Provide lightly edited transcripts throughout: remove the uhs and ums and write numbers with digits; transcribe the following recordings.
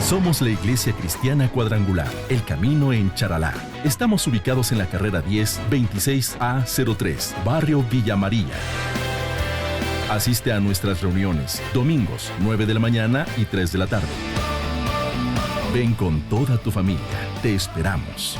Somos la Iglesia Cristiana Cuadrangular, El Camino en Charalá. Estamos ubicados en la carrera 10, 26A03, Barrio Villa María. Asiste a nuestras reuniones, domingos, 9 de la mañana y 3 de la tarde. Ven con toda tu familia, te esperamos.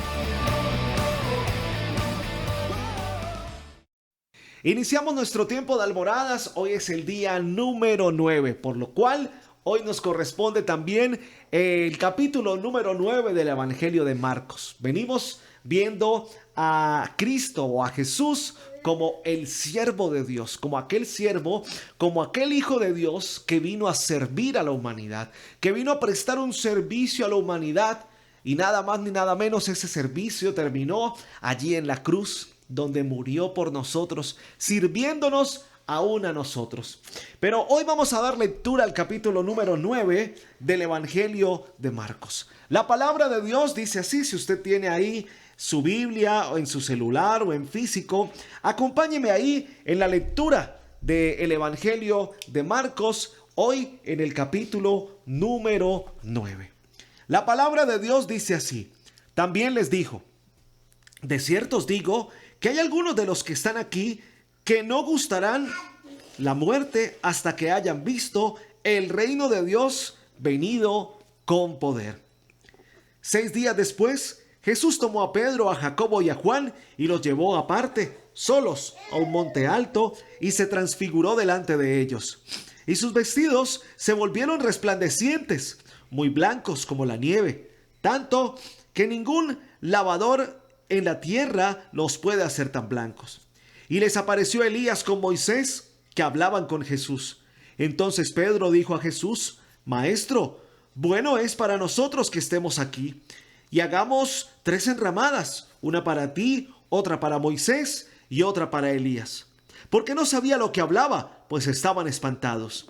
Iniciamos nuestro tiempo de almoradas, hoy es el día número 9, por lo cual hoy nos corresponde también el capítulo número 9 del Evangelio de Marcos. Venimos viendo a Cristo o a Jesús como el siervo de Dios, como aquel siervo, como aquel hijo de Dios que vino a servir a la humanidad, que vino a prestar un servicio a la humanidad y nada más ni nada menos ese servicio terminó allí en la cruz donde murió por nosotros, sirviéndonos aún a nosotros. Pero hoy vamos a dar lectura al capítulo número 9 del Evangelio de Marcos. La palabra de Dios dice así, si usted tiene ahí su Biblia o en su celular o en físico, acompáñeme ahí en la lectura del Evangelio de Marcos, hoy en el capítulo número 9. La palabra de Dios dice así, también les dijo, de cierto os digo que hay algunos de los que están aquí que no gustarán la muerte hasta que hayan visto el reino de Dios venido con poder. 6 días después, Jesús tomó a Pedro, a Jacobo y a Juan y los llevó aparte, solos, a un monte alto y se transfiguró delante de ellos. Y sus vestidos se volvieron resplandecientes, muy blancos como la nieve, tanto que ningún lavador en la tierra los puede hacer tan blancos. Y les apareció Elías con Moisés, que hablaban con Jesús. Entonces Pedro dijo a Jesús, Maestro, bueno es para nosotros que estemos aquí, y hagamos 3 enramadas, una para ti, otra para Moisés y otra para Elías. Porque no sabía lo que hablaba, pues estaban espantados.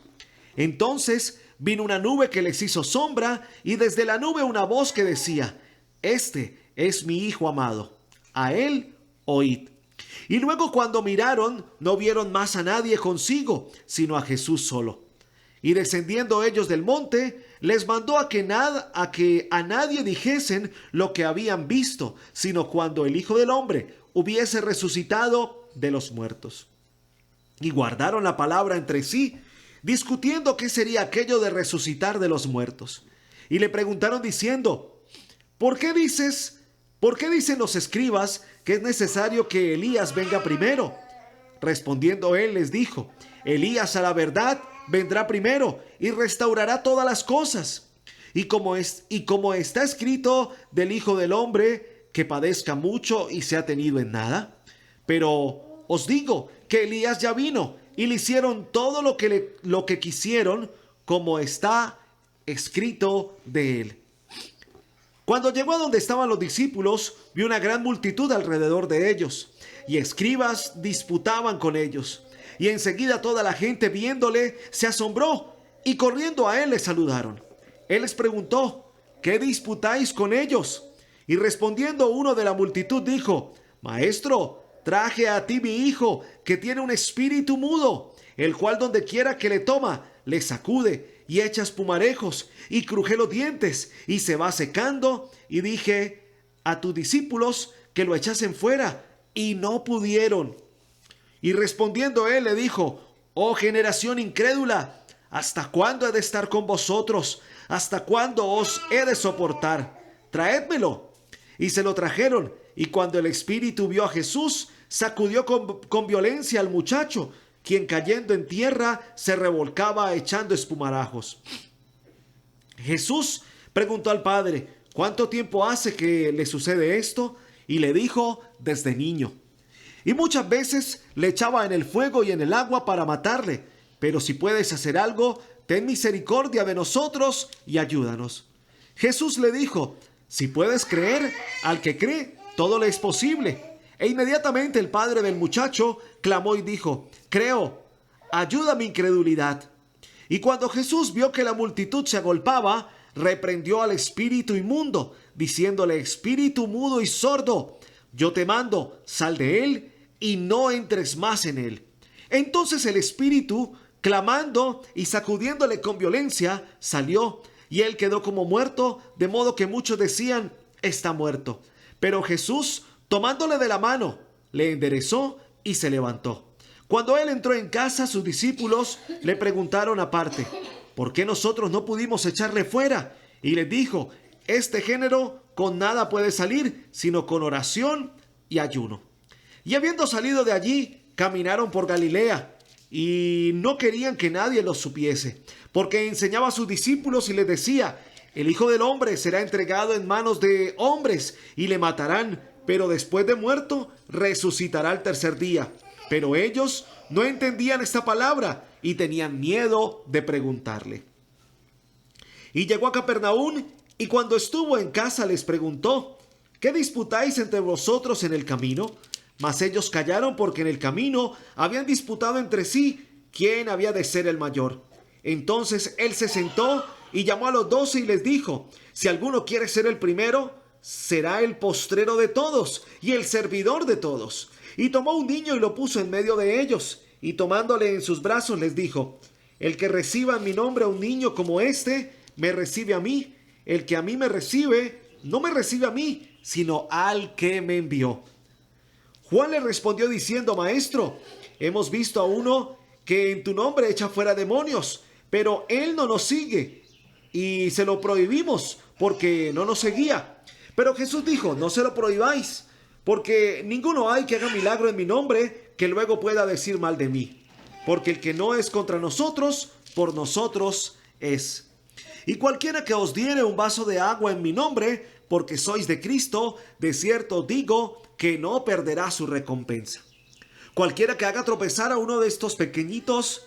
Entonces vino una nube que les hizo sombra, y desde la nube una voz que decía, Este es mi Hijo amado, a él oíd. Y luego cuando miraron, no vieron más a nadie consigo, sino a Jesús solo. Y descendiendo ellos del monte, les mandó a que a nadie dijesen lo que habían visto, sino cuando el Hijo del Hombre hubiese resucitado de los muertos. Y guardaron la palabra entre sí, discutiendo qué sería aquello de resucitar de los muertos. Y le preguntaron diciendo, ¿Por qué dicen los escribas que es necesario que Elías venga primero? Respondiendo él les dijo, Elías a la verdad vendrá primero y restaurará todas las cosas. Y como está escrito del Hijo del Hombre, que padezca mucho y sea tenido en nada. Pero os digo que Elías ya vino y le hicieron todo lo que quisieron, como está escrito de él. Cuando llegó a donde estaban los discípulos, vio una gran multitud alrededor de ellos, y escribas disputaban con ellos. Y enseguida toda la gente viéndole se asombró, y corriendo a él le saludaron. Él les preguntó, ¿qué disputáis con ellos? Y respondiendo uno de la multitud dijo, Maestro, traje a ti mi hijo, que tiene un espíritu mudo, el cual donde quiera que le toma, le sacude y echa espumarejos y cruje los dientes y se va secando. Y dije a tus discípulos que lo echasen fuera y no pudieron. Y respondiendo él le dijo, oh generación incrédula, ¿hasta cuándo he de estar con vosotros? ¿Hasta cuándo os he de soportar? Traédmelo. Y se lo trajeron, y cuando el espíritu vio a Jesús, sacudió con violencia al muchacho, quien cayendo en tierra se revolcaba echando espumarajos. Jesús preguntó al padre, ¿cuánto tiempo hace que le sucede esto? Y le dijo, desde niño. Y muchas veces le echaba en el fuego y en el agua para matarle. Pero si puedes hacer algo, ten misericordia de nosotros y ayúdanos. Jesús le dijo, si puedes creer, al que cree, todo le es posible. E inmediatamente el padre del muchacho clamó y dijo, creo, ayuda mi incredulidad. Y cuando Jesús vio que la multitud se agolpaba, reprendió al espíritu inmundo, diciéndole, espíritu mudo y sordo, yo te mando, sal de él y no entres más en él. Entonces el espíritu, clamando y sacudiéndole con violencia, salió, y él quedó como muerto, de modo que muchos decían: está muerto. Pero Jesús, tomándole de la mano, le enderezó y se levantó. Cuando él entró en casa, sus discípulos le preguntaron aparte: ¿por qué nosotros no pudimos echarle fuera? Y les dijo: este género con nada puede salir, sino con oración y ayuno. Y habiendo salido de allí, caminaron por Galilea, y no querían que nadie lo supiese, porque enseñaba a sus discípulos y les decía: el Hijo del Hombre será entregado en manos de hombres, y le matarán, pero después de muerto, resucitará al tercer día. Pero ellos no entendían esta palabra, y tenían miedo de preguntarle. Y llegó a Capernaum, y cuando estuvo en casa les preguntó: ¿qué disputáis entre vosotros en el camino? Mas ellos callaron, porque en el camino habían disputado entre sí quién había de ser el mayor. Entonces él se sentó y llamó a los 12 y les dijo: si alguno quiere ser el primero, será el postrero de todos y el servidor de todos. Y tomó un niño y lo puso en medio de ellos, y tomándole en sus brazos les dijo: el que reciba en mi nombre a un niño como este, me recibe a mí. El que a mí me recibe, no me recibe a mí, sino al que me envió. Juan le respondió diciendo: Maestro, hemos visto a uno que en tu nombre echa fuera demonios, pero él no nos sigue, y se lo prohibimos porque no nos seguía. Pero Jesús dijo: no se lo prohibáis, porque ninguno hay que haga milagro en mi nombre que luego pueda decir mal de mí. Porque el que no es contra nosotros, por nosotros es. Y cualquiera que os diere un vaso de agua en mi nombre, porque sois de Cristo, de cierto digo que no perderá su recompensa. Cualquiera que haga tropezar a uno de estos pequeñitos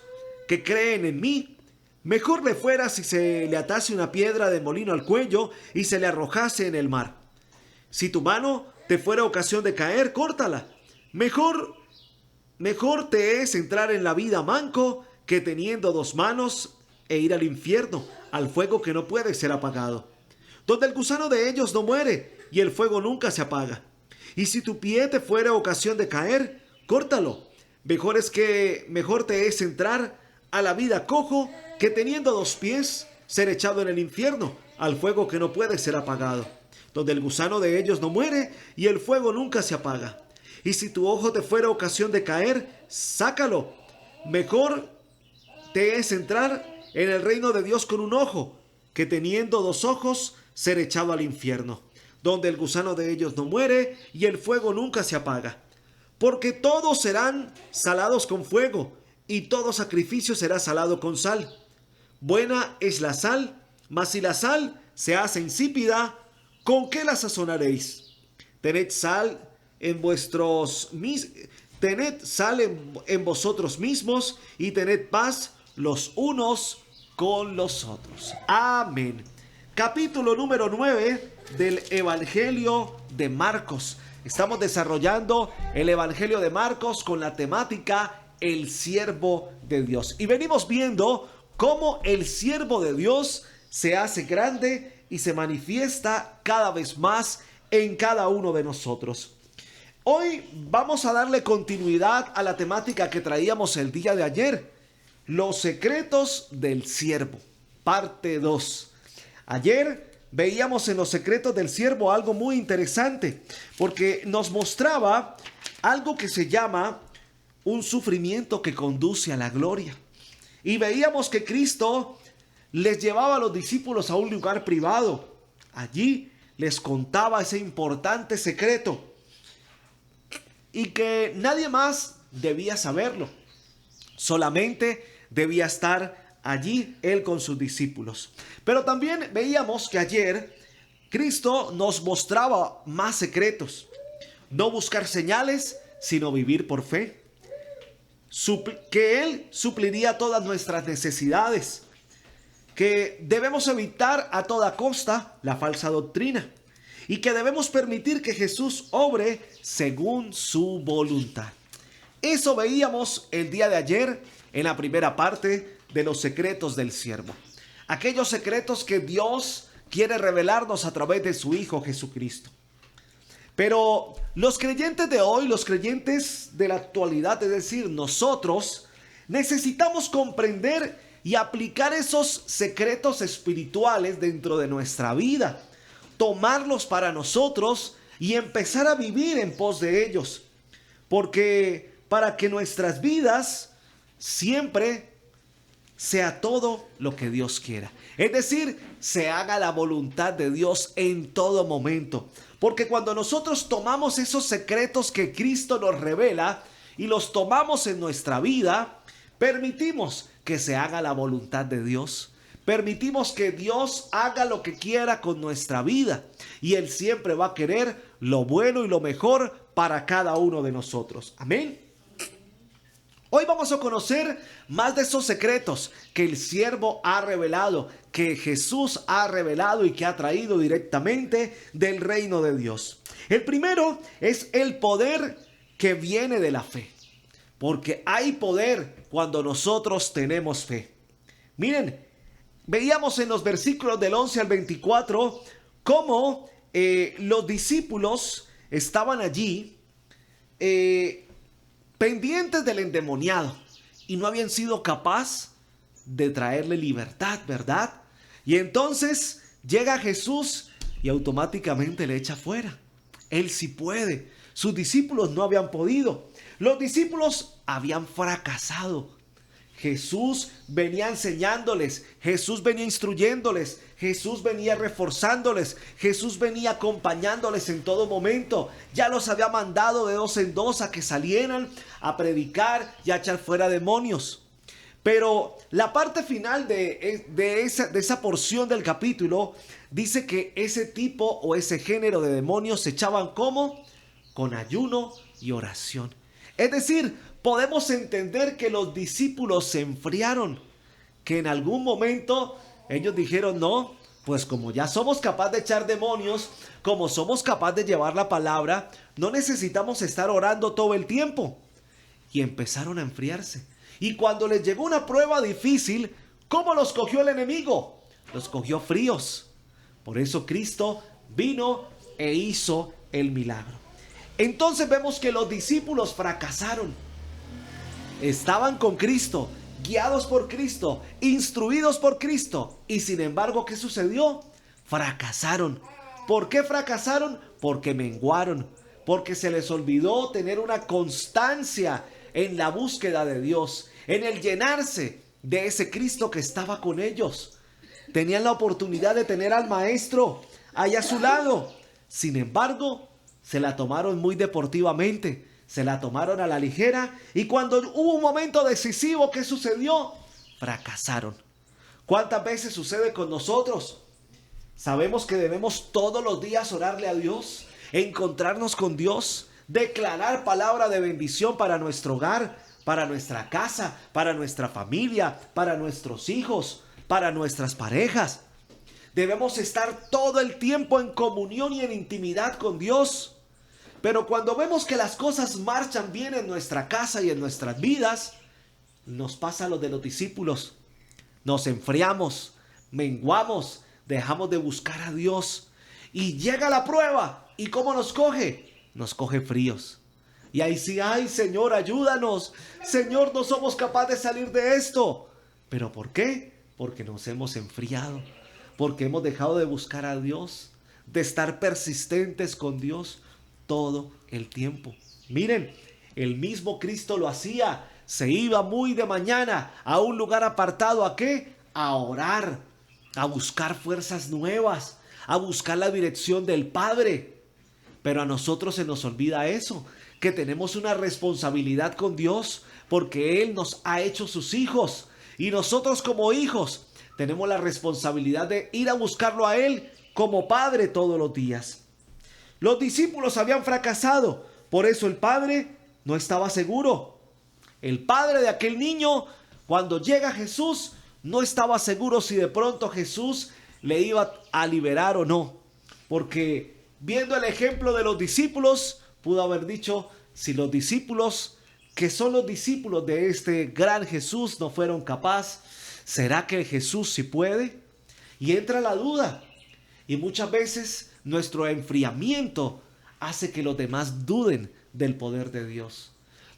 que creen en mí, mejor le fuera si se le atase una piedra de molino al cuello y se le arrojase en el mar. Si tu mano te fuera ocasión de caer, córtala. Mejor te es entrar en la vida manco que teniendo 2 manos e ir al infierno, al fuego que no puede ser apagado, donde el gusano de ellos no muere y el fuego nunca se apaga. Y si tu pie te fuera ocasión de caer, córtalo. Mejor te es entrar a la vida cojo que teniendo 2 pies ser echado en el infierno, al fuego que no puede ser apagado, donde el gusano de ellos no muere y el fuego nunca se apaga. Y si tu ojo te fuera ocasión de caer, sácalo. Mejor te es entrar en el reino de Dios con un ojo, que teniendo 2 ojos ser echado al infierno, donde el gusano de ellos no muere y el fuego nunca se apaga. Porque todos serán salados con fuego, y todo sacrificio será salado con sal. Buena es la sal, mas si la sal se hace insípida, ¿con qué la sazonaréis? Tened sal en vosotros mismos, y tened paz los unos con los otros. Amén. Capítulo número 9 del Evangelio de Marcos. Estamos desarrollando el Evangelio de Marcos con la temática el siervo de Dios. Y venimos viendo cómo el siervo de Dios se hace grande y se manifiesta cada vez más en cada uno de nosotros. Hoy vamos a darle continuidad a la temática que traíamos el día de ayer: los secretos del siervo, parte 2. Ayer veíamos en los secretos del siervo algo muy interesante, porque nos mostraba algo que se llama un sufrimiento que conduce a la gloria. Y veíamos que Cristo les llevaba a los discípulos a un lugar privado. Allí les contaba ese importante secreto y que nadie más debía saberlo. Solamente debía estar allí él con sus discípulos. Pero también veíamos que ayer Cristo nos mostraba más secretos. No buscar señales, sino vivir por fe. Que Él supliría todas nuestras necesidades. Que debemos evitar a toda costa la falsa doctrina. Y que debemos permitir que Jesús obre según su voluntad. Eso veíamos el día de ayer en la primera parte de los secretos del siervo. Aquellos secretos que Dios quiere revelarnos a través de su Hijo Jesucristo. Pero los creyentes de hoy, los creyentes de la actualidad, es decir, nosotros, necesitamos comprender y aplicar esos secretos espirituales dentro de nuestra vida, tomarlos para nosotros y empezar a vivir en pos de ellos. Porque para que nuestras vidas siempre sea todo lo que Dios quiera. Es decir, se haga la voluntad de Dios en todo momento. Porque cuando nosotros tomamos esos secretos que Cristo nos revela y los tomamos en nuestra vida, permitimos que se haga la voluntad de Dios. Permitimos que Dios haga lo que quiera con nuestra vida. Y Él siempre va a querer lo bueno y lo mejor para cada uno de nosotros. Amén. Hoy vamos a conocer más de esos secretos que el siervo ha revelado, que Jesús ha revelado y que ha traído directamente del reino de Dios. El primero es el poder que viene de la fe, porque hay poder cuando nosotros tenemos fe. Miren, veíamos en los versículos del 11 al 24 cómo los discípulos estaban allí pendientes del endemoniado y no habían sido capaces de traerle libertad, ¿verdad? Y entonces llega Jesús y automáticamente le echa fuera. Él sí puede. Sus discípulos no habían podido. Los discípulos habían fracasado. Jesús venía enseñándoles, Jesús venía instruyéndoles, Jesús venía reforzándoles, Jesús venía acompañándoles en todo momento. Ya los había mandado de dos en dos a que salieran a predicar y a echar fuera demonios. Pero la parte final de esa porción del capítulo dice que ese tipo o ese género de demonios se echaban ¿cómo? Con ayuno y oración. Es decir, podemos entender que los discípulos se enfriaron, que en algún momento ellos dijeron, no, pues como ya somos capaces de echar demonios, como somos capaces de llevar la palabra, no necesitamos estar orando todo el tiempo. Y empezaron a enfriarse. Y cuando les llegó una prueba difícil, ¿cómo los cogió el enemigo? Los cogió fríos. Por eso Cristo vino e hizo el milagro. Entonces vemos que los discípulos fracasaron. Estaban con Cristo, guiados por Cristo, instruidos por Cristo. Y sin embargo, ¿qué sucedió? Fracasaron. ¿Por qué fracasaron? Porque menguaron. Porque se les olvidó tener una constancia en la búsqueda de Dios, en el llenarse de ese Cristo que estaba con ellos. Tenían la oportunidad de tener al Maestro ahí a su lado. Sin embargo, se la tomaron muy deportivamente. Se la tomaron a la ligera y cuando hubo un momento decisivo, ¿qué sucedió? Fracasaron. ¿Cuántas veces sucede con nosotros? Sabemos que debemos todos los días orarle a Dios, encontrarnos con Dios, declarar palabra de bendición para nuestro hogar, para nuestra casa, para nuestra familia, para nuestros hijos, para nuestras parejas. Debemos estar todo el tiempo en comunión y en intimidad con Dios. Pero cuando vemos que las cosas marchan bien en nuestra casa y en nuestras vidas, nos pasa lo de los discípulos. Nos enfriamos, menguamos, dejamos de buscar a Dios. Y llega la prueba. ¿Y cómo nos coge? Nos coge fríos. Y ahí sí, ay Señor, ayúdanos. Señor, no somos capaces de salir de esto. ¿Pero por qué? Porque nos hemos enfriado. Porque hemos dejado de buscar a Dios, de estar persistentes con Dios todo el tiempo. Miren, el mismo Cristo lo hacía. Se iba muy de mañana a un lugar apartado. ¿A qué? A orar, a buscar fuerzas nuevas, a buscar la dirección del Padre. Pero a nosotros se nos olvida eso, que tenemos una responsabilidad con Dios porque Él nos ha hecho sus hijos. Y nosotros como hijos tenemos la responsabilidad de ir a buscarlo a Él como Padre todos los días. Los discípulos habían fracasado, por eso el padre no estaba seguro. El padre de aquel niño, cuando llega Jesús, no estaba seguro si de pronto Jesús le iba a liberar o no. Porque viendo el ejemplo de los discípulos, pudo haber dicho, si los discípulos, que son los discípulos de este gran Jesús, no fueron capaces, ¿será que Jesús sí puede? Y entra la duda. Y muchas veces nuestro enfriamiento hace que los demás duden del poder de Dios.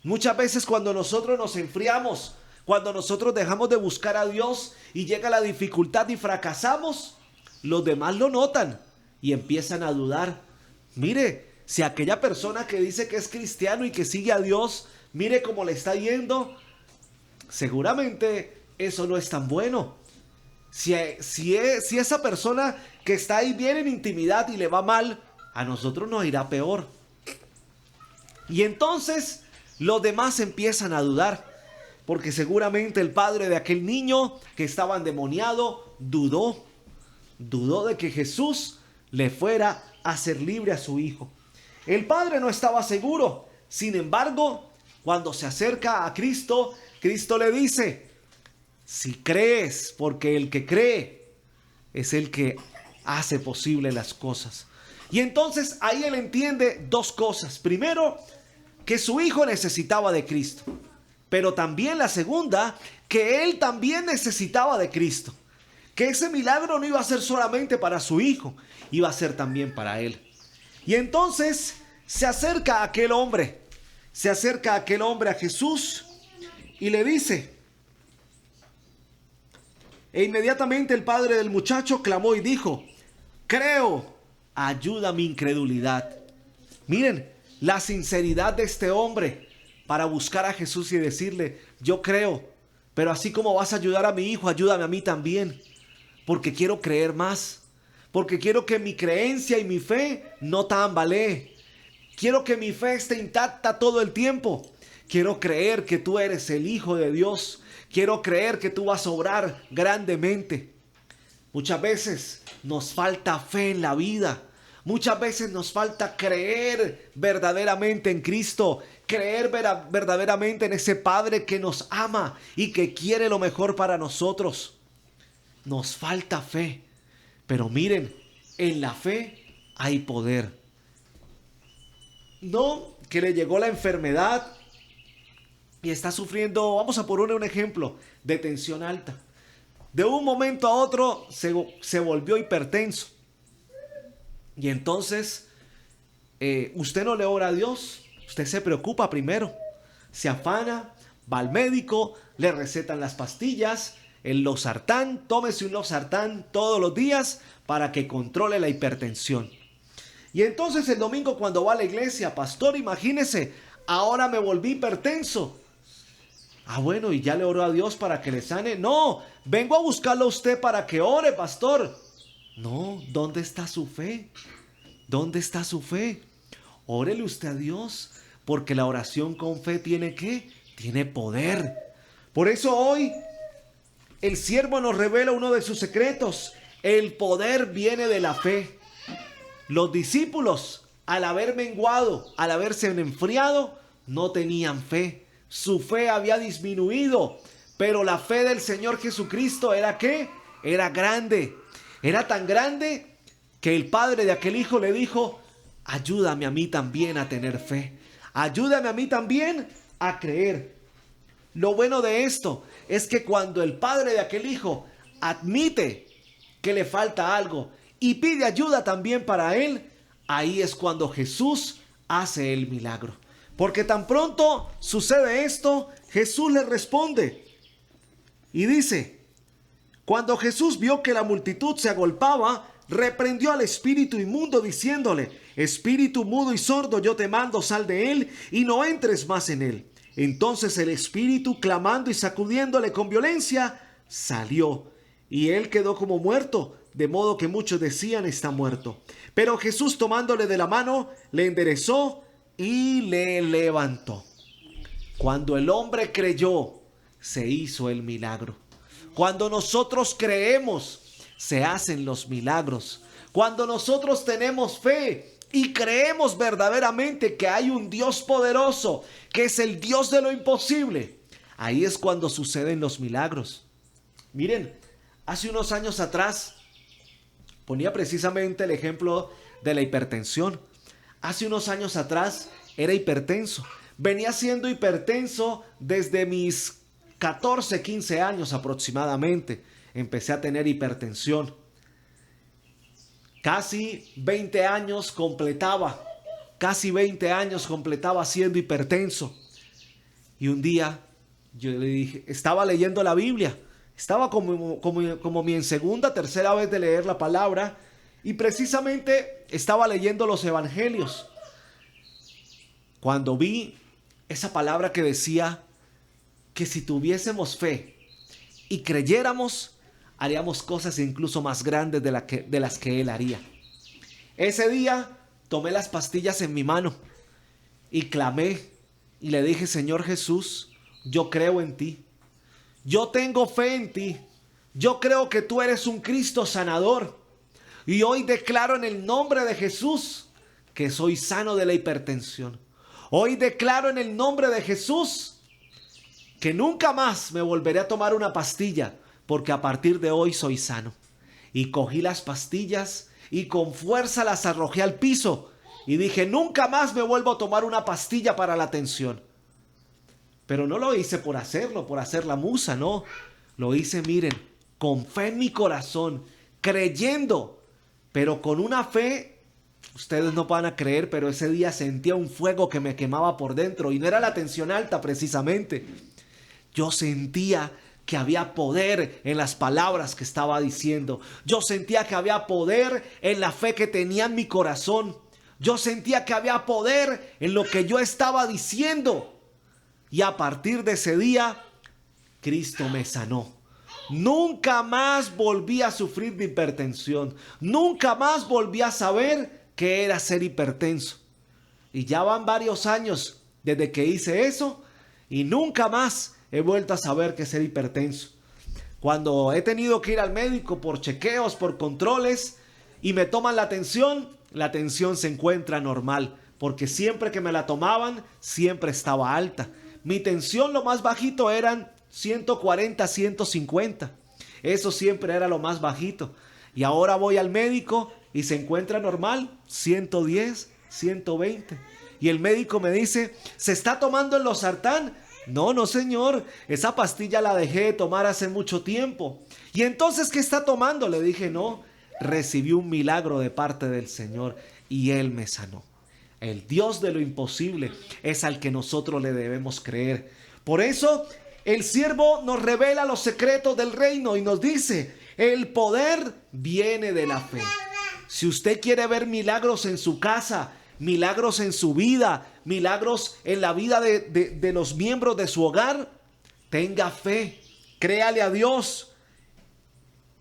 Muchas veces cuando nosotros nos enfriamos, Cuando nosotros dejamos de buscar a Dios y llega la dificultad y fracasamos, los demás lo notan y empiezan a dudar. Mire, si aquella persona que dice que es cristiano y que sigue a Dios, mire cómo le está yendo, seguramente eso no es tan bueno. Si esa persona que está ahí bien en intimidad y le va mal, a nosotros nos irá peor. Y entonces los demás empiezan a dudar, porque seguramente el padre de aquel niño que estaba endemoniado dudó de que Jesús le fuera a hacer libre a su hijo. El padre no estaba seguro. Sin embargo, cuando se acerca a Cristo, Cristo le dice: si crees, porque el que cree es el que hace posible las cosas. Y entonces ahí él entiende dos cosas. Primero, que su hijo necesitaba de Cristo. Pero también la segunda, que él también necesitaba de Cristo. Que ese milagro no iba a ser solamente para su hijo, iba a ser también para él. Y entonces se acerca a aquel hombre a Jesús y le dice. E inmediatamente el padre del muchacho clamó y dijo: creo, ayuda mi incredulidad. Miren la sinceridad de este hombre para buscar a Jesús y decirle: yo creo, pero así como vas a ayudar a mi hijo, ayúdame a mí también. Porque quiero creer más. Porque quiero que mi creencia y mi fe no tambalee. Quiero que mi fe esté intacta todo el tiempo. Quiero creer que tú eres el Hijo de Dios. Quiero creer que tú vas a obrar grandemente. Muchas veces nos falta fe en la vida. Muchas veces nos falta creer verdaderamente en Cristo. Creer verdaderamente en ese Padre que nos ama y que quiere lo mejor para nosotros. Nos falta fe. Pero miren, en la fe hay poder. No que le llegó la enfermedad y está sufriendo, vamos a poner un ejemplo, de tensión alta. De un momento a otro se volvió hipertenso. Y entonces usted no le ora a Dios, usted se preocupa primero, se afana, va al médico, le recetan las pastillas, el losartán, tómese un losartán todos los días para que controle la hipertensión. Y entonces el domingo cuando va a la iglesia: pastor, imagínese, ahora me volví hipertenso. Ah, bueno, ¿y ya le oró a Dios para que le sane? No, vengo a buscarlo a usted para que ore, pastor. No, ¿dónde está su fe? ¿Dónde está su fe? Órele usted a Dios, porque la oración con fe tiene ¿qué? Tiene poder. Por eso hoy el siervo nos revela uno de sus secretos. El poder viene de la fe. Los discípulos, al haber menguado, al haberse enfriado, no tenían fe. Su fe había disminuido, pero la fe del Señor Jesucristo era ¿qué? Era grande. Era tan grande que el padre de aquel hijo le dijo: ayúdame a mí también a tener fe. Ayúdame a mí también a creer. Lo bueno de esto es que cuando el padre de aquel hijo admite que le falta algo y pide ayuda también para él, ahí es cuando Jesús hace el milagro. Porque tan pronto sucede esto, Jesús le responde y dice: cuando Jesús vio que la multitud se agolpaba, reprendió al espíritu inmundo diciéndole: espíritu mudo y sordo, yo te mando, sal de él y no entres más en él. Entonces el espíritu, clamando y sacudiéndole con violencia, salió, y él quedó como muerto, de modo que muchos decían: está muerto. Pero Jesús, tomándole de la mano, le enderezó y le levantó. Cuando el hombre creyó, se hizo el milagro. Cuando nosotros creemos, se hacen los milagros. Cuando nosotros tenemos fe y creemos verdaderamente que hay un Dios poderoso, que es el Dios de lo imposible, ahí es cuando suceden los milagros. Miren, hace unos años atrás, ponía precisamente el ejemplo de la hipertensión. Hace unos años atrás era hipertenso. Venía siendo hipertenso desde mis 14, 15 años aproximadamente. Empecé a tener hipertensión. Casi 20 años completaba siendo hipertenso. Y un día Yo le dije, estaba leyendo la Biblia. Estaba como mi en segunda, tercera vez de leer la palabra. Y precisamente estaba leyendo los evangelios. Cuando vi esa palabra que decía que si tuviésemos fe y creyéramos, haríamos cosas incluso más grandes de las que Él haría. Ese día tomé las pastillas en mi mano y clamé y le dije: Señor Jesús, yo creo en ti. Yo tengo fe en ti. Yo creo que tú eres un Cristo sanador. Y hoy declaro en el nombre de Jesús que soy sano de la hipertensión. Hoy declaro en el nombre de Jesús que nunca más me volveré a tomar una pastilla, porque a partir de hoy soy sano. Y cogí las pastillas y con fuerza las arrojé al piso y dije: nunca más me vuelvo a tomar una pastilla para la tensión. Pero no lo hice por hacerlo, por hacer la musa, no. Lo hice, miren, con fe en mi corazón, creyendo, pero con una fe, ustedes no van a creer, pero ese día sentía un fuego que me quemaba por dentro y no era la tensión alta precisamente. Yo sentía que había poder en las palabras que estaba diciendo. Yo sentía que había poder en la fe que tenía en mi corazón. Yo sentía que había poder en lo que yo estaba diciendo. Y a partir de ese día, Cristo me sanó. Nunca más volví a sufrir de hipertensión. Nunca más volví a saber qué era ser hipertenso. Y ya van varios años desde que hice eso y nunca más he vuelto a saber qué es ser hipertenso. Cuando he tenido que ir al médico por chequeos, por controles y me toman la tensión se encuentra normal, porque siempre que me la tomaban, siempre estaba alta. Mi tensión lo más bajito eran 140, 150. Eso siempre era lo más bajito. Y ahora voy al médico y se encuentra normal, 110, 120. Y el médico me dice: ¿se está tomando el losartán? No señor, esa pastilla la dejé de tomar hace mucho tiempo. ¿Y entonces qué está tomando? Le dije: no, recibí un milagro de parte del Señor y Él me sanó. El Dios de lo imposible es al que nosotros le debemos creer. Por eso el siervo nos revela los secretos del reino y nos dice: el poder viene de la fe. Si usted quiere ver milagros en su casa, milagros en su vida, milagros en la vida de los miembros de su hogar, tenga fe, créale a Dios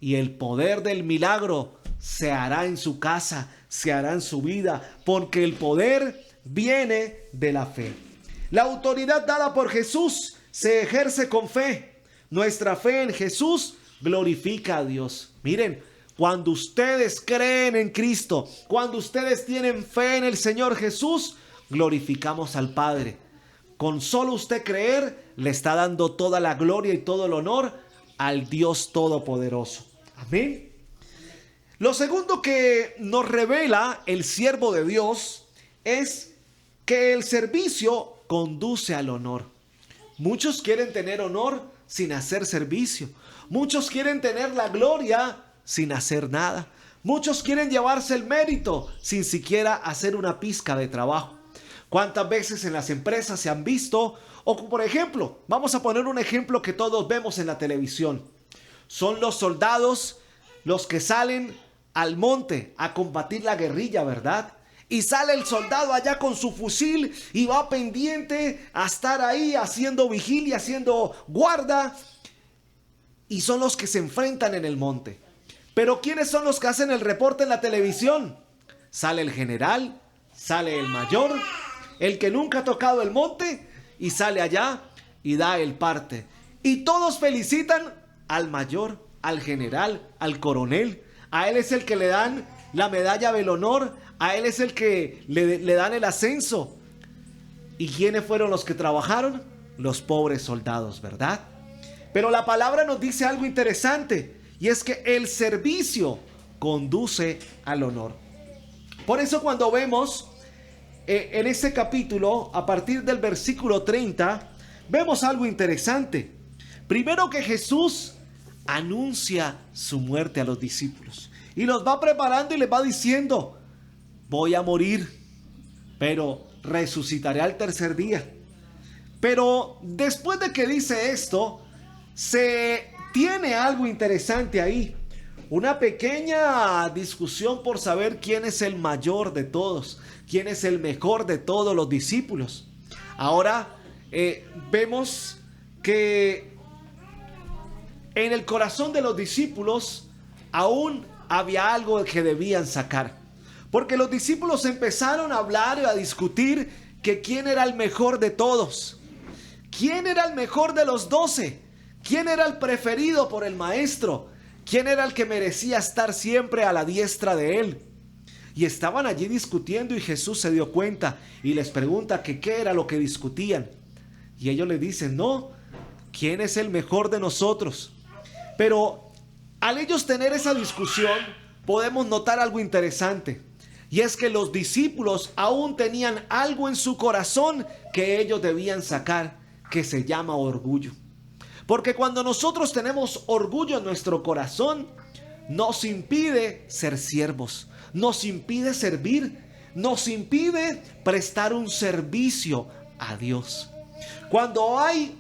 y el poder del milagro se hará en su casa, se hará en su vida, porque el poder viene de la fe. La autoridad dada por Jesús se ejerce con fe. Nuestra fe en Jesús glorifica a Dios. Miren, cuando ustedes creen en Cristo, cuando ustedes tienen fe en el Señor Jesús, glorificamos al Padre. Con solo usted creer, le está dando toda la gloria y todo el honor al Dios Todopoderoso. Amén. Lo segundo que nos revela el siervo de Dios es que el servicio conduce al honor. Muchos quieren tener honor sin hacer servicio. Muchos quieren tener la gloria sin hacer nada. Muchos quieren llevarse el mérito sin siquiera hacer una pizca de trabajo. ¿Cuántas veces en las empresas se han visto? O por ejemplo, vamos a poner un ejemplo que todos vemos en la televisión. Son los soldados los que salen al monte a combatir la guerrilla, ¿verdad? Y sale el soldado allá con su fusil y va pendiente a estar ahí haciendo vigilia, haciendo guarda. Y son los que se enfrentan en el monte. Pero ¿quiénes son los que hacen el reporte en la televisión? Sale el general, sale el mayor, el que nunca ha tocado el monte, y sale allá y da el parte. Y todos felicitan al mayor, al general, al coronel. A él es el que le dan la medalla del honor, a él es el que le dan el ascenso. ¿Y quiénes fueron los que trabajaron? Los pobres soldados, ¿verdad? Pero la palabra nos dice algo interesante, y es que el servicio conduce al honor. Por eso cuando vemos en este capítulo, a partir del versículo 30, vemos algo interesante. Primero, que Jesús anuncia su muerte a los discípulos y los va preparando y les va diciendo: voy a morir, pero resucitaré al tercer día. Pero después de que dice esto, se tiene algo interesante ahí. Una pequeña discusión por saber quién es el mayor de todos, quién es el mejor de todos los discípulos. Ahora vemos que en el corazón de los discípulos aún había algo que debían sacar. Porque los discípulos empezaron a hablar y a discutir que quién era el mejor de todos. ¿Quién era el mejor de los 12? ¿Quién era el preferido por el maestro? ¿Quién era el que merecía estar siempre a la diestra de él? Y estaban allí discutiendo y Jesús se dio cuenta y les pregunta que qué era lo que discutían. Y ellos le dicen, no, ¿quién es el mejor de nosotros? Pero al ellos tener esa discusión, podemos notar algo interesante. Y es que los discípulos aún tenían algo en su corazón que ellos debían sacar, que se llama orgullo. Porque cuando nosotros tenemos orgullo en nuestro corazón, nos impide ser siervos, nos impide servir, nos impide prestar un servicio a Dios. Cuando hay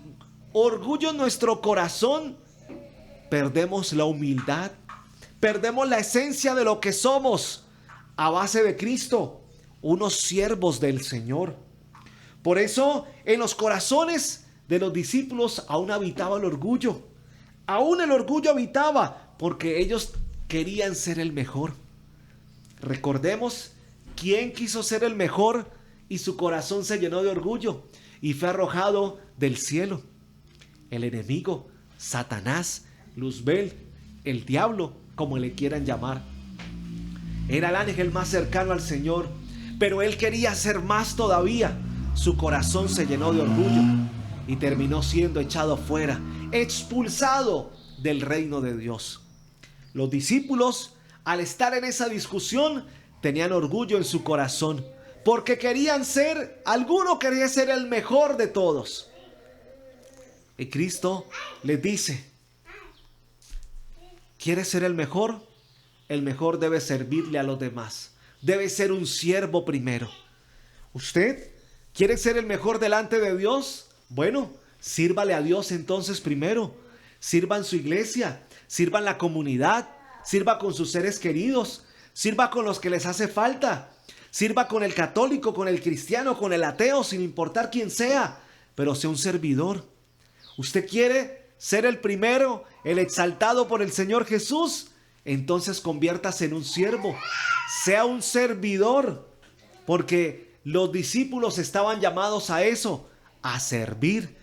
orgullo en nuestro corazón, perdemos la humildad, perdemos la esencia de lo que somos a base de Cristo, unos siervos del Señor. Por eso en los corazones de los discípulos aún habitaba el orgullo. Aún el orgullo habitaba porque ellos querían ser el mejor. Recordemos quién quiso ser el mejor y su corazón se llenó de orgullo y fue arrojado del cielo. El enemigo, Satanás, Luzbel, el diablo, como le quieran llamar. Era el ángel más cercano al Señor, pero él quería ser más todavía. Su corazón se llenó de orgullo y terminó siendo echado fuera, expulsado del reino de Dios. Los discípulos, al estar en esa discusión, tenían orgullo en su corazón, porque querían ser, alguno quería ser el mejor de todos. Y Cristo les dice, ¿quieres ser el mejor? El mejor debe servirle a los demás. Debe ser un siervo primero. ¿Usted quiere ser el mejor delante de Dios? Bueno, sírvale a Dios entonces primero. Sirva en su iglesia, sirva en la comunidad, sirva con sus seres queridos, sirva con los que les hace falta, sirva con el católico, con el cristiano, con el ateo, sin importar quién sea, pero sea un servidor. ¿Usted quiere ser el primero, el exaltado por el Señor Jesús? Entonces conviértase en un siervo, sea un servidor, porque los discípulos estaban llamados a eso, a servir.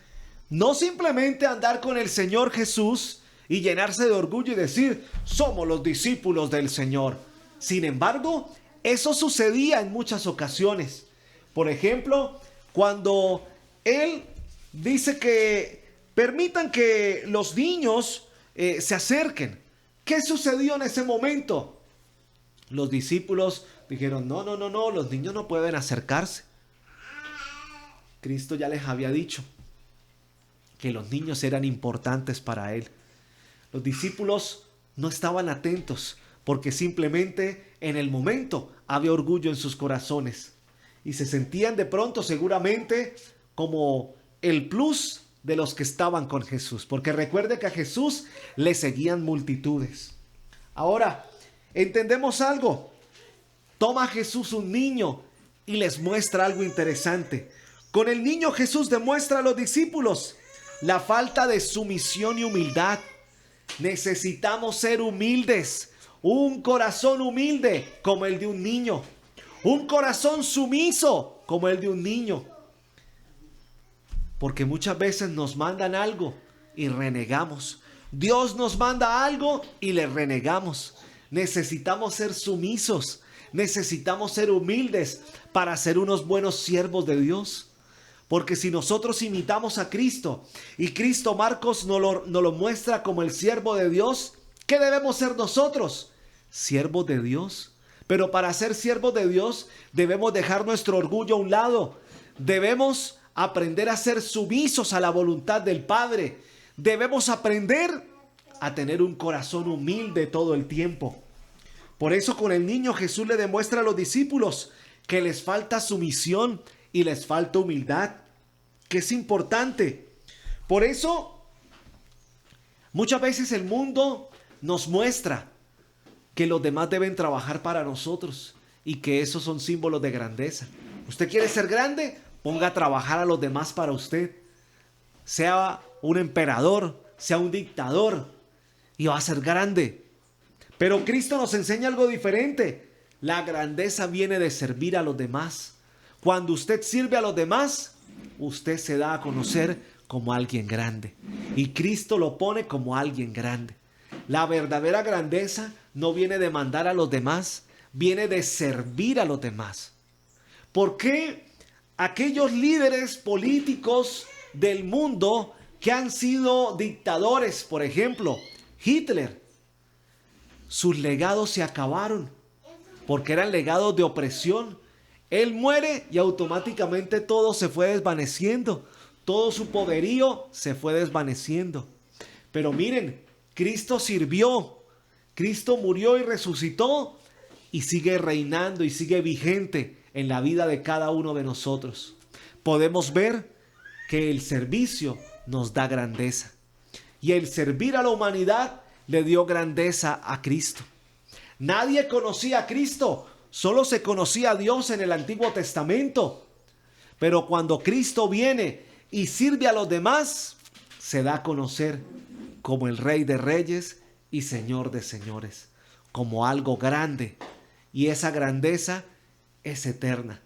No simplemente andar con el Señor Jesús y llenarse de orgullo y decir, somos los discípulos del Señor. Sin embargo, eso sucedía en muchas ocasiones. Por ejemplo, cuando Él dice que permitan que los niños se acerquen. ¿Qué sucedió en ese momento? Los discípulos dijeron, no, los niños no pueden acercarse. Cristo ya les había dicho que los niños eran importantes para Él. Los discípulos no estaban atentos porque simplemente en el momento había orgullo en sus corazones y se sentían de pronto seguramente como el plus de los que estaban con Jesús, porque recuerde que a Jesús le seguían multitudes. Ahora, entendemos algo. Toma Jesús un niño y les muestra algo interesante. Con el niño Jesús demuestra a los discípulos la falta de sumisión y humildad. Necesitamos ser humildes, un corazón humilde como el de un niño, un corazón sumiso como el de un niño. Porque muchas veces nos mandan algo y renegamos. Dios nos manda algo y le renegamos. Necesitamos ser sumisos. Necesitamos ser humildes para ser unos buenos siervos de Dios. Porque si nosotros imitamos a Cristo y Cristo Marcos nos lo muestra como el siervo de Dios, ¿qué debemos ser nosotros? Siervos de Dios. Pero para ser siervos de Dios debemos dejar nuestro orgullo a un lado. Debemos aprender a ser sumisos a la voluntad del Padre. Debemos aprender a tener un corazón humilde todo el tiempo. Por eso con el niño Jesús le demuestra a los discípulos que les falta sumisión y les falta humildad. que es importante. Por eso, muchas veces el mundo nos muestra que los demás deben trabajar para nosotros y que esos son símbolos de grandeza. ¿Usted quiere ser grande? Ponga a trabajar a los demás para usted. Sea un emperador, sea un dictador, y va a ser grande. Pero Cristo nos enseña algo diferente. La grandeza viene de servir a los demás. Cuando usted sirve a los demás, usted se da a conocer como alguien grande. Y Cristo lo pone como alguien grande. La verdadera grandeza no viene de mandar a los demás, viene de servir a los demás. ¿Por qué aquellos líderes políticos del mundo que han sido dictadores, por ejemplo, Hitler, sus legados se acabaron porque eran legados de opresión? Él muere y automáticamente todo se fue desvaneciendo, todo su poderío se fue desvaneciendo. Pero miren, Cristo sirvió, Cristo murió y resucitó y sigue reinando y sigue vigente en la vida de cada uno de nosotros. Podemos ver que el servicio nos da grandeza y el servir a la humanidad le dio grandeza a Cristo. Nadie conocía a Cristo, solo se conocía a Dios en el Antiguo Testamento. Pero cuando Cristo viene y sirve a los demás, se da a conocer como el Rey de Reyes y Señor de Señores, como algo grande. Y esa grandeza es eterna.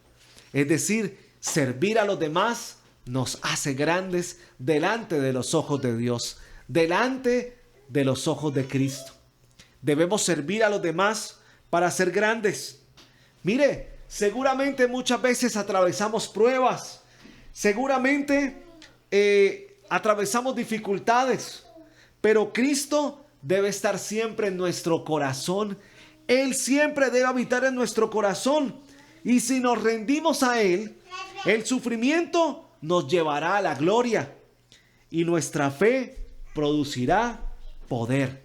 Es decir, servir a los demás nos hace grandes delante de los ojos de Dios, delante de los ojos de Cristo. Debemos servir a los demás para ser grandes. Mire, seguramente muchas veces atravesamos pruebas, seguramente atravesamos dificultades, pero Cristo debe estar siempre en nuestro corazón. Él siempre debe habitar en nuestro corazón. Y si nos rendimos a Él, el sufrimiento nos llevará a la gloria y nuestra fe producirá poder.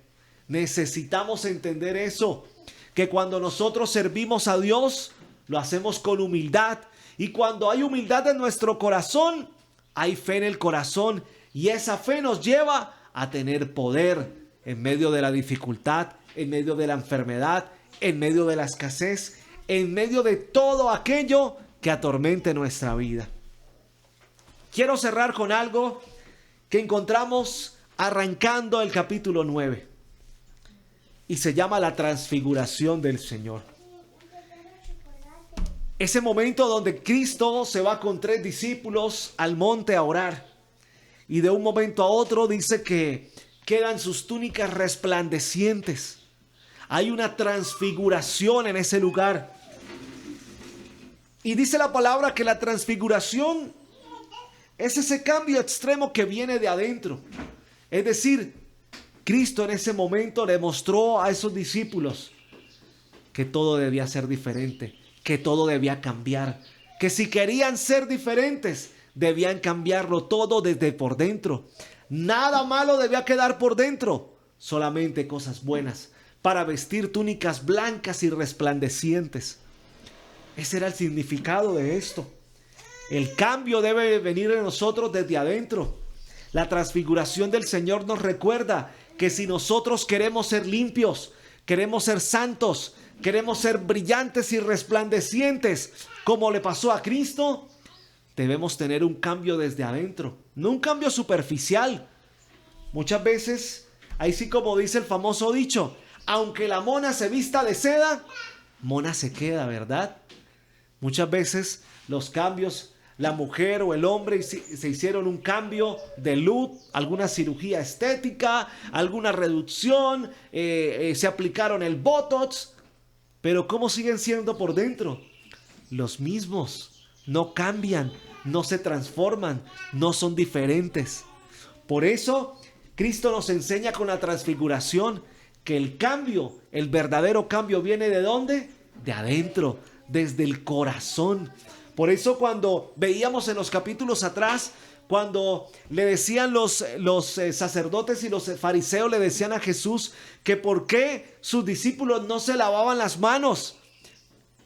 Necesitamos entender eso, que cuando nosotros servimos a Dios, lo hacemos con humildad. Y cuando hay humildad en nuestro corazón, hay fe en el corazón. Y esa fe nos lleva a tener poder en medio de la dificultad, en medio de la enfermedad, en medio de la escasez, en medio de todo aquello que atormente nuestra vida. Quiero cerrar con algo que encontramos arrancando el capítulo 9. Y se llama la transfiguración del Señor. Ese momento donde Cristo se va con 3 discípulos al monte a orar. Y de un momento a otro dice que quedan sus túnicas resplandecientes. Hay una transfiguración en ese lugar. Y dice la palabra que la transfiguración es ese cambio extremo que viene de adentro. Es decir, Cristo en ese momento le mostró a esos discípulos que todo debía ser diferente, que todo debía cambiar, que si querían ser diferentes, debían cambiarlo todo desde por dentro. Nada malo debía quedar por dentro, solamente cosas buenas, para vestir túnicas blancas y resplandecientes. Ese era el significado de esto. El cambio debe venir de nosotros desde adentro. La transfiguración del Señor nos recuerda que si nosotros queremos ser limpios, queremos ser santos, queremos ser brillantes y resplandecientes, como le pasó a Cristo, debemos tener un cambio desde adentro, no un cambio superficial. Muchas veces, ahí sí como dice el famoso dicho, aunque la mona se vista de seda, mona se queda, ¿verdad? Muchas veces los cambios, la mujer o el hombre se hicieron un cambio de look, alguna cirugía estética, alguna reducción, se aplicaron el Botox, pero ¿cómo siguen siendo por dentro? Los mismos, no cambian, no se transforman, no son diferentes. Por eso Cristo nos enseña con la transfiguración que el cambio, el verdadero cambio viene ¿de dónde? De adentro, desde el corazón. Por eso cuando veíamos en los capítulos atrás, cuando le decían los sacerdotes y los fariseos le decían a Jesús que por qué sus discípulos no se lavaban las manos.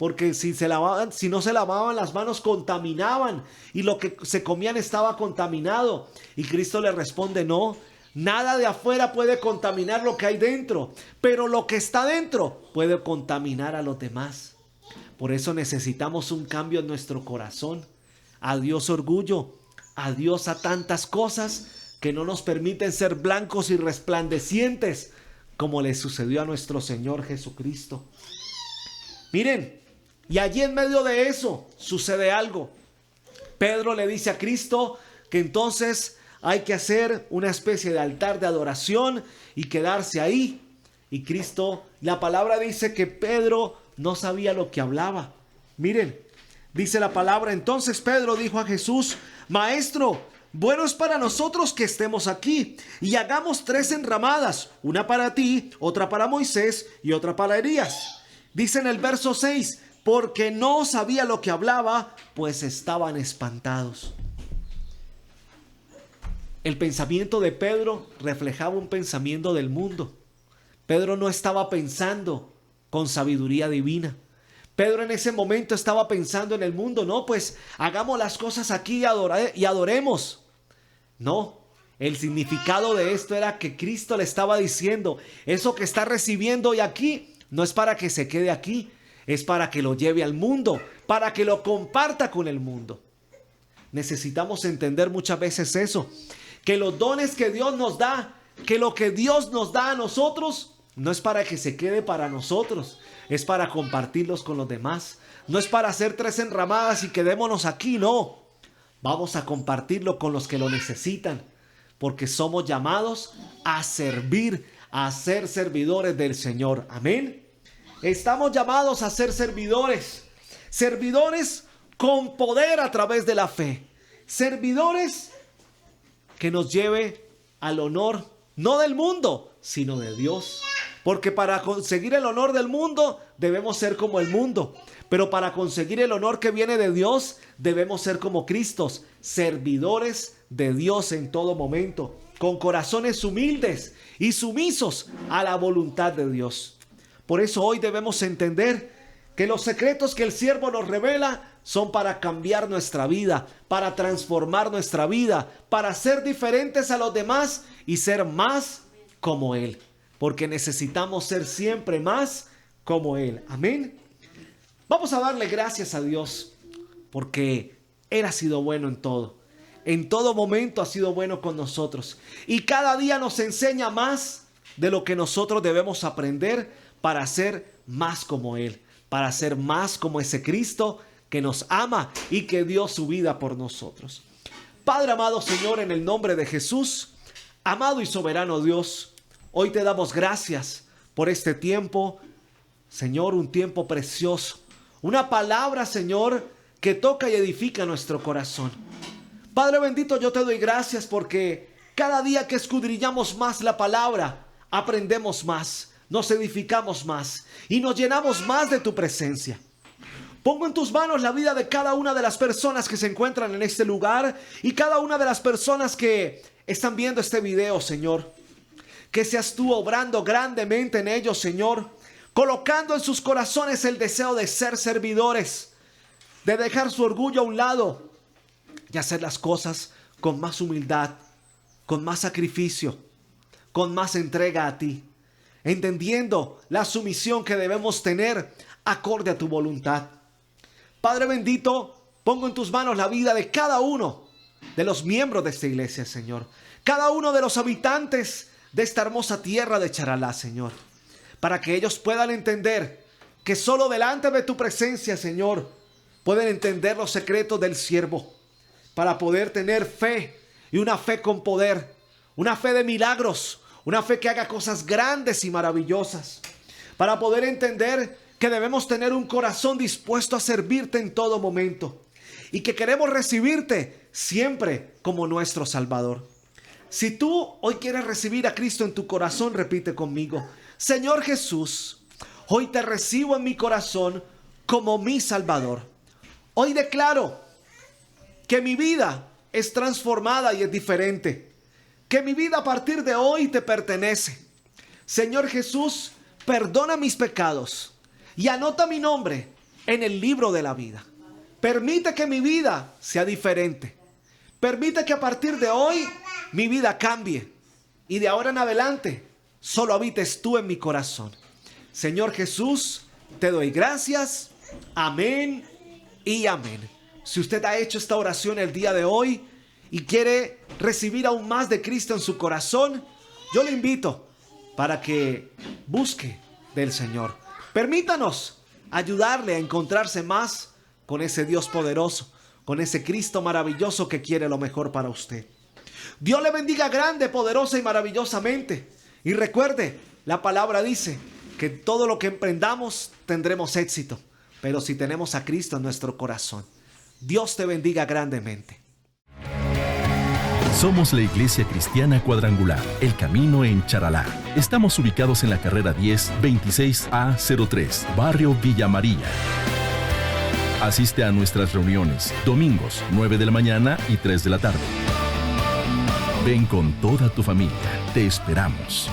porque si no se lavaban las manos contaminaban y lo que se comían estaba contaminado. Y Cristo le responde: no, nada de afuera puede contaminar lo que hay dentro, pero lo que está dentro puede contaminar a los demás. Por eso necesitamos un cambio en nuestro corazón. Adiós orgullo, adiós a tantas cosas que no nos permiten ser blancos y resplandecientes como le sucedió a nuestro Señor Jesucristo. Miren, y allí en medio de eso sucede algo. Pedro le dice a Cristo que entonces hay que hacer una especie de altar de adoración y quedarse ahí. Y Cristo, la palabra dice que Pedro no sabía lo que hablaba. Miren, dice la palabra: entonces Pedro dijo a Jesús: Maestro, bueno es para nosotros que estemos aquí y hagamos 3 enramadas, una para ti, otra para Moisés y otra para Elías. Dice en el verso 6, porque no sabía lo que hablaba, pues estaban espantados. El pensamiento de Pedro reflejaba un pensamiento del mundo. Pedro no estaba pensando con sabiduría divina. Pedro en ese momento estaba pensando en el mundo. No, pues hagamos las cosas aquí y adoremos. No, el significado de esto era que Cristo le estaba diciendo: eso que está recibiendo hoy aquí no es para que se quede aquí, es para que lo lleve al mundo, para que lo comparta con el mundo. Necesitamos entender muchas veces eso, que los dones que Dios nos da, que lo que Dios nos da a nosotros, no es para que se quede para nosotros, es para compartirlos con los demás. No es para hacer 3 enramadas y quedémonos aquí, no. Vamos a compartirlo con los que lo necesitan, porque somos llamados a servir, a ser servidores del Señor. Amén. Estamos llamados a ser servidores, servidores con poder a través de la fe, servidores que nos lleve al honor, no del mundo, sino de Dios. Porque para conseguir el honor del mundo debemos ser como el mundo, pero para conseguir el honor que viene de Dios debemos ser como Cristo, servidores de Dios en todo momento, con corazones humildes y sumisos a la voluntad de Dios. Por eso hoy debemos entender que los secretos que el siervo nos revela son para cambiar nuestra vida, para transformar nuestra vida, para ser diferentes a los demás y ser más como Él. Porque necesitamos ser siempre más como Él. Amén. Vamos a darle gracias a Dios porque Él ha sido bueno en todo. En todo momento ha sido bueno con nosotros. Y cada día nos enseña más de lo que nosotros debemos aprender para ser más como Él. Para ser más como ese Cristo que nos ama y que dio su vida por nosotros. Padre amado Señor, en el nombre de Jesús, amado y soberano Dios, hoy te damos gracias por este tiempo, Señor, un tiempo precioso. Una palabra, Señor, que toca y edifica nuestro corazón. Padre bendito, yo te doy gracias porque cada día que escudriñamos más la palabra, aprendemos más, nos edificamos más y nos llenamos más de tu presencia. Pongo en tus manos la vida de cada una de las personas que se encuentran en este lugar y cada una de las personas que están viendo este video, Señor. Que seas tú obrando grandemente en ellos, Señor, colocando en sus corazones el deseo de ser servidores, de dejar su orgullo a un lado y hacer las cosas con más humildad, con más sacrificio, con más entrega a ti, entendiendo la sumisión que debemos tener acorde a tu voluntad. Padre bendito, pongo en tus manos la vida de cada uno de los miembros de esta iglesia, Señor. Cada uno de los habitantes de esta hermosa tierra de Charalá, Señor. Para que ellos puedan entender que solo delante de tu presencia, Señor, pueden entender los secretos del siervo. Para poder tener fe y una fe con poder. Una fe de milagros. Una fe que haga cosas grandes y maravillosas. Para poder entender que debemos tener un corazón dispuesto a servirte en todo momento. Y que queremos recibirte siempre como nuestro Salvador. Si tú hoy quieres recibir a Cristo en tu corazón, repite conmigo: Señor Jesús, hoy te recibo en mi corazón como mi Salvador. Hoy declaro que mi vida es transformada y es diferente. Que mi vida a partir de hoy te pertenece. Señor Jesús, perdona mis pecados y anota mi nombre en el libro de la vida. Permite que mi vida sea diferente. Permite que a partir de hoy mi vida cambie. Y de ahora en adelante solo habites tú en mi corazón. Señor Jesús, te doy gracias. Amén y amén. Si usted ha hecho esta oración el día de hoy y quiere recibir aún más de Cristo en su corazón, yo le invito para que busque del Señor. Permítanos ayudarle a encontrarse más con ese Dios poderoso, con ese Cristo maravilloso que quiere lo mejor para usted. Dios le bendiga grande, poderosa y maravillosamente. Y recuerde, la palabra dice que todo lo que emprendamos tendremos éxito, pero si tenemos a Cristo en nuestro corazón. Dios te bendiga grandemente. Somos la Iglesia Cristiana Cuadrangular, El Camino en Charalá. Estamos ubicados en la carrera 10, 26A03, Barrio Villa María. Asiste a nuestras reuniones, domingos, 9 de la mañana y 3 de la tarde. Ven con toda tu familia, te esperamos.